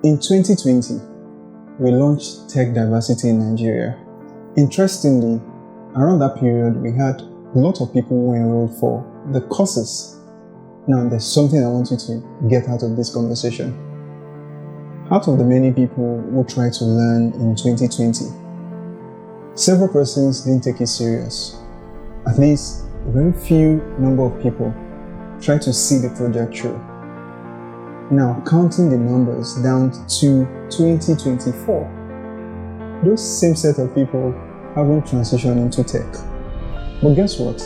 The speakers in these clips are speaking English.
In 2020, we launched Tech Diversity in Nigeria. Interestingly, around that period, we had a lot of people who enrolled for the courses. Now, there's something I want you to get out of this conversation. Out of the many people who tried to learn in 2020, several persons didn't take it serious. At least a very few number of people tried to see the project through. Now, counting the numbers down to 2024, those same set of people haven't transitioned into tech. But guess what?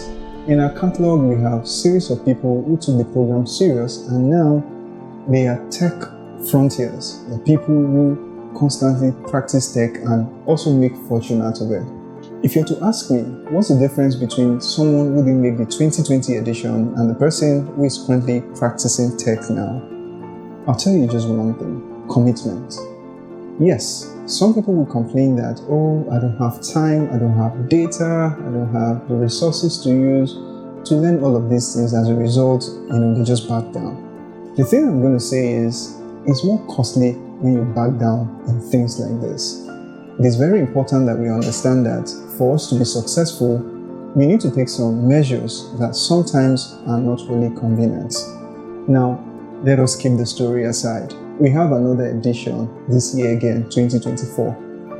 In our catalog, we have a series of people who took the program serious, and now they are tech frontiers, the people who constantly practice tech and also make fortune out of it. If you're to ask me, what's the difference between someone who didn't make the 2020 edition and the person who is currently practicing tech now? I'll tell you just one thing: commitment. Yes, some people will complain that, oh, I don't have time, I don't have data, I don't have the resources to use to learn all of these things. As a result, they just back down. The thing I'm going to say is, it's more costly when you back down in things like this. It is very important that we understand that for us to be successful, we need to take some measures that sometimes are not really convenient. Now, let us keep the story aside. We have another edition this year again, 2024.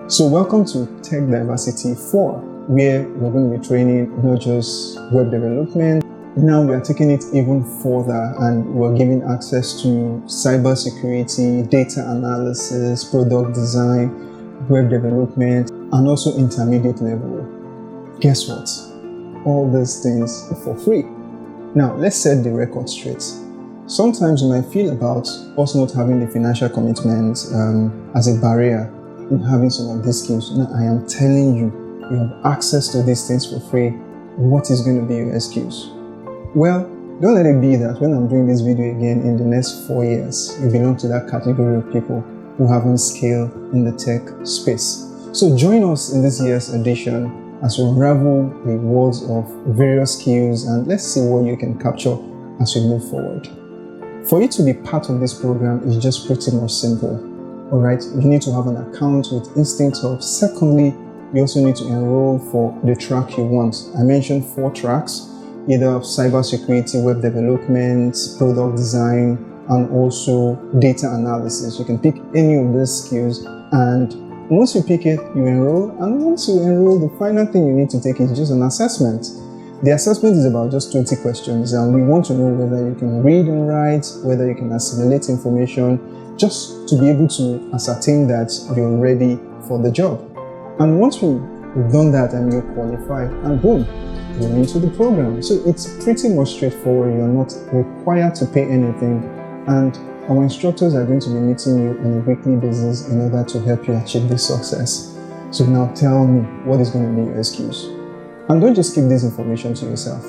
So welcome to Tech Diversity 4, where we're going to be training not just web development. Now we are taking it even further, and we're giving access to cybersecurity, data analysis, product design, web development, and also intermediate level. Guess what? All these things are for free. Now, let's set the record straight. Sometimes you might feel about us not having the financial commitment as a barrier in having some of these skills. Now, I am telling you, you have access to these things for free. What is going to be your excuse? Well, don't let it be that when I'm doing this video again in the next 4 years, you belong to that category of people who haven't scaled in the tech space. So join us in this year's edition as we unravel the worlds of various skills, and let's see what you can capture as we move forward. For you to be part of this program is just pretty much simple. Alright, you need to have an account with InstinctHub. Secondly, you also need to enroll for the track you want. I mentioned 4 tracks, either cybersecurity, web development, product design, and also data analysis. You can pick any of these skills, and once you pick it, you enroll. And once you enroll, the final thing you need to take is just an assessment. The assessment is about just 20 questions, and we want to know whether you can read and write, whether you can assimilate information, just to be able to ascertain that you're ready for the job. And once we've done that and you're qualified, and boom, you're into the program. So it's pretty much straightforward. You're not required to pay anything, and our instructors are going to be meeting you on a weekly basis in order to help you achieve this success. So now tell me, what is going to be your excuse? And don't just keep this information to yourself.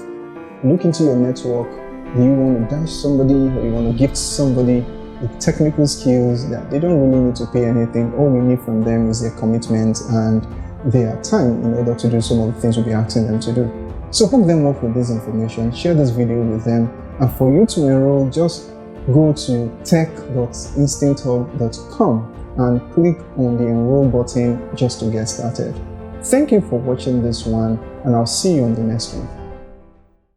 Look into your network. Do you want to dash somebody, or you want to gift somebody with technical skills that they don't really need to pay anything? All we need from them is their commitment and their time in order to do some of the things we'll be asking them to do. So hook them up with this information, share this video with them, and for you to enroll, just go to tech.instincthub.com and click on the enroll button just to get started. Thank you for watching this one, and I'll see you on the next one.